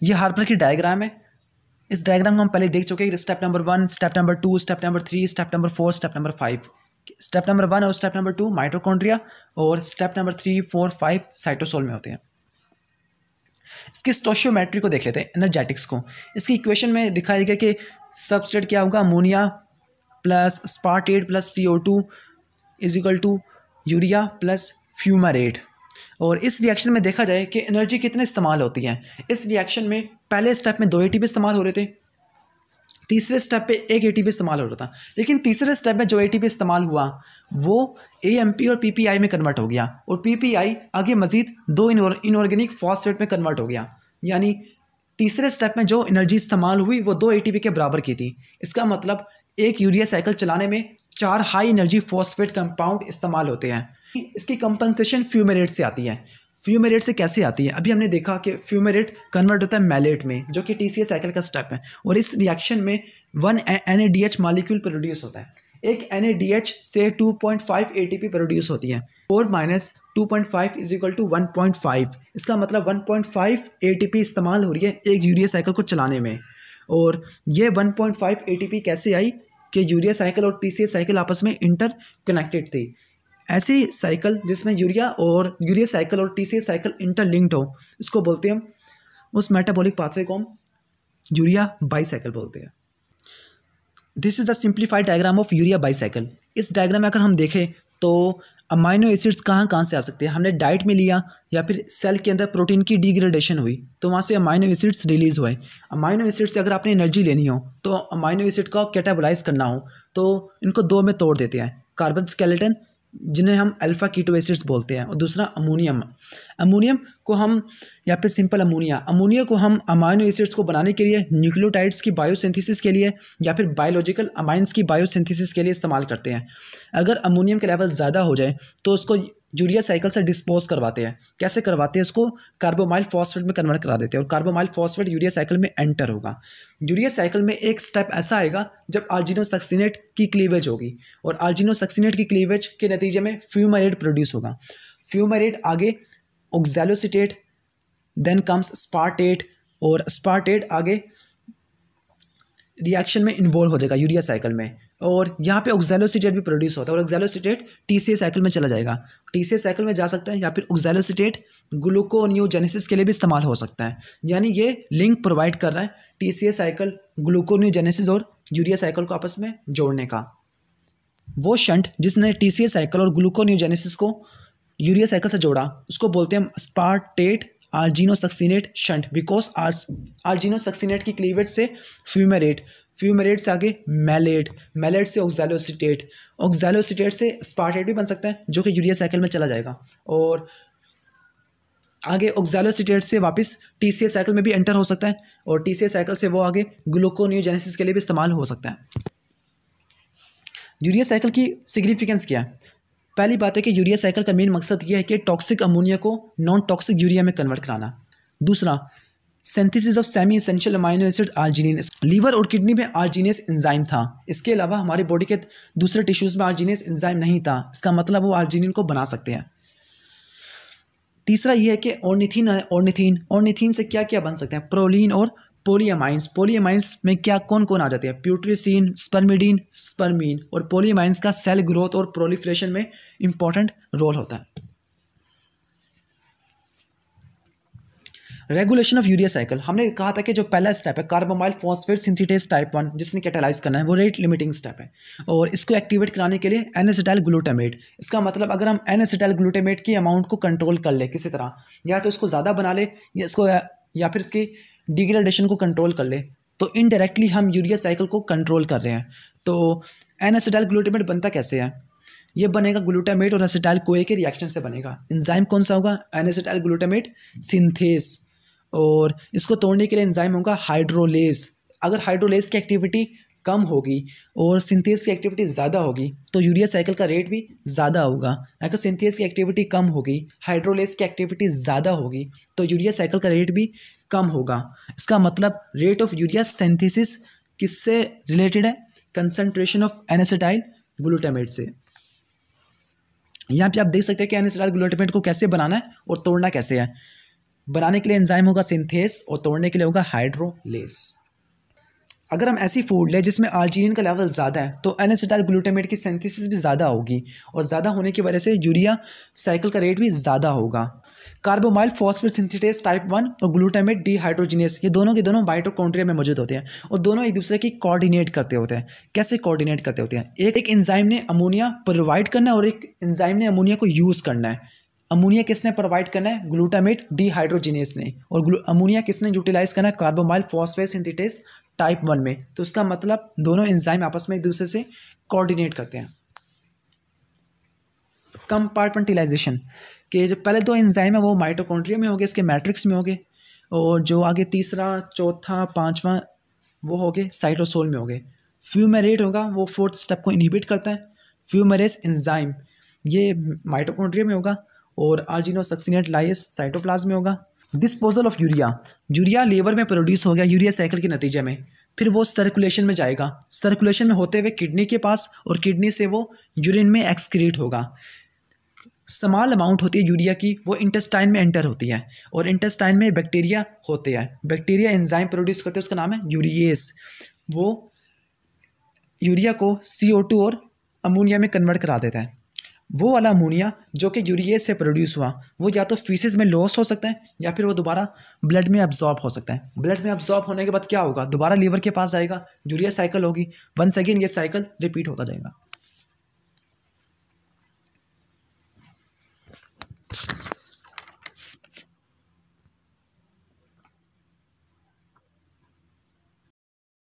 ये हार्पर की डायग्राम है। इस डायग्राम को हम पहले देख चुके हैं। Step number 1, step number 2, step number 3, step number 4, step number 5। Step number 1 और स्टेप नंबर 2 माइटोकॉन्ड्रिया और स्टेप नंबर 3, 4, 5 साइटोसोल में होते हैं। इसकी स्टोशियोमेट्री को देख लेते हैं, एनर्जेटिक्स को। इसकी इक्वेशन में दिखाया गया कि सबस्ट्रेट क्या होगा, ammonia plus aspartate plus CO2 is equal to urea plus fumarate. और इस रिएक्शन में देखा जाए कि एनर्जी कितने इस्तेमाल होती है। इस रिएक्शन में पहले स्टेप में 2 ATP इस्तेमाल हो रहे थे, तीसरे स्टेप पे 1 ATP इस्तेमाल हो रहा था। लेकिन तीसरे स्टेप में जो ATP इस्तेमाल हुआ वो AMP और PPI में कन्वर्ट हो गया, और PPI आगे मजीद 2 इनऑर्गेनिक फॉस्फेट में कन्वर्ट हो गया। यानी तीसरे स्टेप में जो एनर्जी इस्तेमाल हुई वो 2 ATP के बराबर की थी। इसका मतलब एक यूरिया साइकिल चलाने में 4 हाई एनर्जी फॉस्फेट कंपाउंड इस्तेमाल होते हैं। इसकी कंपनसेशन फ्यूमेरेट से आती है। फ्यूमेरेट से कैसे आती है? अभी हमने देखा कि फ्यूमेरेट कन्वर्ट होता है मैलेट में, जो कि TCA साइकिल का स्टेप है, और इस रिएक्शन में 1 NADH मॉलिक्यूल प्रोड्यूस होता है। एक NADH से 2.5 ATP प्रोड्यूस होती है। 4 - 2.5 इज इक्वल टू 1.5। इसका मतलब 1.5 ATP इस्तेमाल हो रही है एक यूरिया साइकिल को चलाने में। और ये 1.5 ATP कैसे आई कि यूरिया साइकिल और TCA साइकिल आपस में इंटर कनेक्टेड थी। ऐसी साइकिल जिसमें यूरिया साइकिल और TCA साइकिल इंटरलिंक्ड हो, इसको बोलते हैं हम, उस मेटाबॉलिक पाथवे को हम यूरिया बाईसाइकिल बोलते हैं। This is the simplified diagram of urea bicycle. इस डायग्राम में अगर हम देखें तो अमाइनो एसिड्स कहाँ कहाँ से आ सकते हैं। हमने डाइट में लिया या फिर सेल के अंदर प्रोटीन की डिग्रेडेशन हुई तो वहाँ से अमाइनो एसिड्स रिलीज हुए। अमाइनो एसिड से अगर आपने एनर्जी लेनी हो तो अमाइनो एसिड को कैटाबोलाइज करना हो तो इनको 2 में तोड़ देते हैं, कार्बन स्केलेटन जिन्हें हम अल्फा कीटो एसिड्स बोलते हैं, और दूसरा अमोनियम। अमोनियम को हम या फिर सिंपल अमोनिया को हम अमाइनो एसिड्स को बनाने के लिए, न्यूक्लियोटाइड्स की बायोसिंथेसिस के लिए या फिर बायोलॉजिकल अमाइंस की बायोसिंथेसिस के लिए इस्तेमाल करते हैं। अगर अमोनियम के लेवल ज़्यादा हो जाए तो उसको यूरिया साइकिल से डिस्पोज करवाते हैं। कैसे करवाते हैं? इसको कार्बोमाइल फॉस्फेट में कन्वर्ट करा देते हैं, और कार्बोमाइल फॉस्फेट यूरिया साइकिल में एंटर होगा। यूरिया साइकिल में एक स्टेप ऐसा आएगा जब आर्जिनोसक्सिनेट की क्लीवेज होगी, और आर्जिनोसक्सिनेट की क्लीवेज के नतीजे में फ्यूमारेट प्रोड्यूस होगा। फ्यूमारेट आगे ऑक्सैलोसिटेट, देन कम्स स्पार्टेट, और स्पार्टेट आगे रिएक्शन में इन्वॉल्व हो जाएगा यूरिया साइकिल में, और यहाँ पे ऑक्सैलोसिटेट भी प्रोड्यूस होता है, और ऑक्सैलोसिटेट TCA साइकिल में चला जाएगा। TCA साइकिल में जा सकता है, या फिर ऑक्सैलोसिटेट ग्लूकोनियोजेनेसिस के लिए भी इस्तेमाल हो सकता है। यानी ये लिंक प्रोवाइड कर रहा है TCA साइकिल, ग्लूकोनियोजेनेसिस और यूरिया साइकिल को आपस में जोड़ने का। वो शंट जिसने TCA साइकिल और ग्लूकोनियोजेनेसिस को यूरिया साइकिल से जोड़ा उसको बोलते हैं स्पार्टेट आर्जिनोसक्सिनेट शंट, बिकॉज आर्जिनोसक्सिनेट की क्लीवेज से फ्यूमेरेट से आगे मैलेट से ऑक्सैलोसिटेट से स्पार्टेट भी बन सकता है जो कि यूरिया साइकिल में चला जाएगा, और आगे ऑक्सैलोसिटेट से वापस TCA साइकिल में भी एंटर हो सकता है, और TCA साइकिल से वो आगे ग्लूकोनियोजेनेसिस के लिए भी इस्तेमाल हो सकता है। यूरिया साइकिल की सिग्निफिकेंस क्या है? पहली बात है कि यूरिया साइकिल का मेन मकसद यह है कि टॉक्सिक अमोनिया को नॉन टॉक्सिक यूरिया में कन्वर्ट कराना। दूसरा, synthesis of semi essential amino acid arginine. Liver और किडनी में आर्जिनेस एंजाइम था, इसके अलावा हमारी बॉडी के दूसरे टिश्यूज़ में आर्जिनेस एंजाइम नहीं था, इसका मतलब वो आर्जिनिन को बना सकते हैं। तीसरा यह है कि ऑर्निथीन से क्या क्या बन सकते हैं? प्रोलीन और पॉलीअमाइंस में क्या कौन कौन आ जाते हैं? प्यूट्रिसिन, स्पर्मिडीन, स्पर्मीन, और पॉलीअमाइंस का सेल ग्रोथ और प्रोलिफरेशन में इंपॉर्टेंट रोल होता है। रेगुलेशन ऑफ यूरिया साइकिल, हमने कहा था कि जो पहला स्टेप है कार्बोमाइल फॉस्फेट सिंथेटेज टाइप 1 जिसने कैटालाइज करना है, वो रेट लिमिटिंग स्टेप है, और इसको एक्टिवेट कराने के लिए N-एसिटाइल ग्लूटामेट। इसका मतलब अगर हम N-एसिटाइल ग्लूटामेट की अमाउंट को कंट्रोल कर ले किसी तरह, या तो इसको ज़्यादा बना ले या फिर इसकी डिग्रेडेशन को कंट्रोल कर ले, तो इनडायरेक्टली हम यूरिया साइकिल को कंट्रोल कर रहे हैं। तो N-एसिटाइल ग्लूटामेट बनता कैसे है? ये बनेगा ग्लूटामेट और एसिटाइल कोए के रिएक्शन से बनेगा। एंजाइम कौन सा होगा? N-एसिटाइल ग्लूटामेट सिंथेस, और इसको तोड़ने के लिए एंजाइम होगा हाइड्रोलेज। अगर हाइड्रोलेज की एक्टिविटी कम होगी और सिंथेस की एक्टिविटी ज़्यादा होगी तो यूरिया साइकिल का रेट भी ज़्यादा होगा। अगर सिंथेस की एक्टिविटी कम होगी, हाइड्रोलेज की एक्टिविटी ज़्यादा होगी तो यूरिया साइकिल का रेट भी कम होगा। इसका मतलब रेट ऑफ यूरिया सिंथेसिस किससे रिलेटेड है? कंसंट्रेशन ऑफ N-एसिटाइल ग्लूटामेट से। यहाँ पे आप देख सकते हैं कि N-एसिटाइल ग्लूटामेट को कैसे बनाना है और तोड़ना कैसे है। बनाने के लिए एंजाइम होगा सिंथेस और तोड़ने के लिए होगा हाइड्रोलेस। अगर हम ऐसी फूड लें जिसमें आर्जिनिन का लेवल ज़्यादा है तो एन एसिटाइल ग्लूटामेट की सिंथेसिस भी ज़्यादा होगी और ज़्यादा होने की वजह से यूरिया साइकिल का रेट भी ज़्यादा होगा। कार्बोमाइल फॉस्फेट सिंथेटेस टाइप 1 और ग्लूटामेट डिहाइड्रोजिनेस ये दोनों के दोनों माइटोकॉन्ड्रिया में मौजूद होते हैं और दोनों एक दूसरे की कोऑर्डिनेट करते होते हैं। कैसे कोऑर्डिनेट करते होते हैं? एक एंजाइम ने अमोनिया प्रोवाइड करना है और एक एंजाइम ने अमोनिया को यूज़ करना है। अमोनिया किसने प्रोवाइड करना है? ग्लूटामेट डिहाइड्रोजिनेस ने। और अमोनिया किसने यूटिलाइज करना है? कार्बोमाइल फॉस्फेट सिंथेटेस टाइप 1 में। तो इसका मतलब दोनों एंजाइम आपस में एक दूसरे से कोऑर्डिनेट करते हैं। कंपार्टमेंटलाइजेशन के जो पहले दो एंजाइम है वो माइटोकॉन्ड्रिया में होंगे, इसके मैट्रिक्स में होंगे, और जो आगे तीसरा चौथा पांचवा वो होंगे साइटोसोल में होंगे। फ्यूमेरेट होगा वो फोर्थ स्टेप को इनहिबिट करता है। फ्यूमेरेस एंजाइम ये माइटोकॉन्ड्रिया में होगा और आर्जिनोसक्सिनेट लाइस साइटोप्लाज्म में होगा। डिस्पोजल ऑफ यूरिया लीवर में प्रोड्यूस हो गया यूरिया साइकिल के नतीजे में, फिर वो सर्कुलेशन में जाएगा। सर्कुलेशन में होते हुए किडनी के पास और किडनी से वो यूरिन में एक्सक्रीट होगा। स्मॉल अमाउंट होती है यूरिया की, वो इंटेस्टाइन में एंटर होती है और इंटेस्टाइन में बैक्टीरिया होते हैं। बैक्टीरिया एंजाइम प्रोड्यूस करते हैं, उसका नाम है यूरिएस। वो यूरिया को CO2 और अमोनिया में कन्वर्ट करा देता है। वो वाला अमोनिया जो कि यूरिएस से प्रोड्यूस हुआ वो या तो फीसिस में लॉस हो सकता है या फिर वो दोबारा ब्लड में अब्जॉर्ब हो सकता है। ब्लड में अब्जॉर्ब होने के बाद क्या होगा? दोबारा लीवर के पास जाएगा, यूरिया साइकिल होगी, वंस अगेन ये साइकिल रिपीट होता जाएगा।